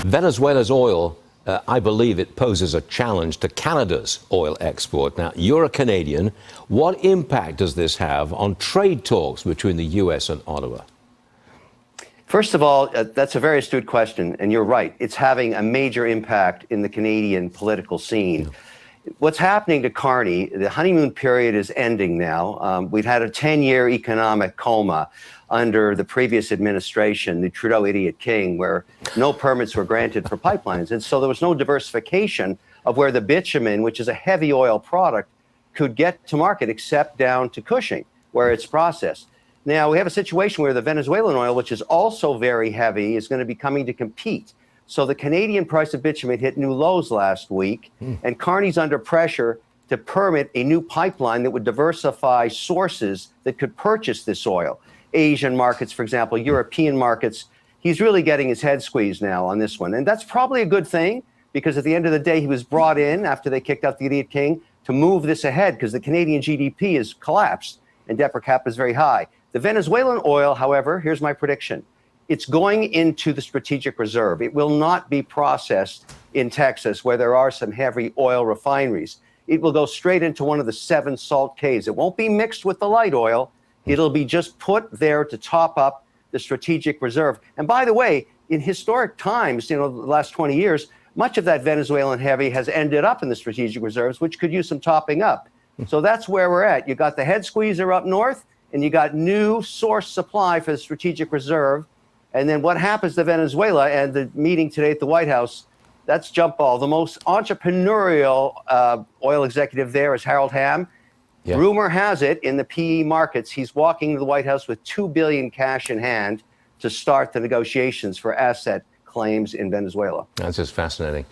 Venezuela's oil, I believe it poses a challenge to Canada's oil export. Now, you're a Canadian. What impact does this have on trade talks between the U.S. and Ottawa? First of all, that's a very astute question, and you're right. It's having a major impact in the Canadian political scene. Yeah. What's happening to Carney, the honeymoon period is ending now. We've had a 10-year economic coma under the previous administration, the Trudeau idiot king, where no permits were granted for pipelines. And so there was no diversification of where the bitumen, which is a heavy oil product, could get to market except down to Cushing, where it's processed. Now, we have a situation where the Venezuelan oil, which is also very heavy, is going to be coming to compete. So the Canadian price of bitumen hit new lows last week, and Carney's under pressure to permit a new pipeline that would diversify sources that could purchase this oil. Asian markets, for example, European markets. He's really getting his head squeezed now on this one. And that's probably a good thing, because at the end of the day, he was brought in after they kicked out the idiot king to move this ahead, because the Canadian GDP has collapsed and debt per capita is very high. The Venezuelan oil, however, here's my prediction. It's going into the strategic reserve. It will not be processed in Texas, where there are some heavy oil refineries. It will go straight into one of the 7 salt caves. It won't be mixed with the light oil. It'll be just put there to top up the strategic reserve. And by the way, in historic times, the last 20 years, much of that Venezuelan heavy has ended up in the strategic reserves, which could use some topping up. So that's where we're at. You got the head squeezer up north, and you got new source supply for the strategic reserve. And then what happens to Venezuela, and the meeting today at the White House, that's jump ball. The most entrepreneurial oil executive there is Harold Hamm. Yeah. Rumor has it, in the PE markets, he's walking to the White House with $2 billion cash in hand to start the negotiations for asset claims in Venezuela. That's just fascinating.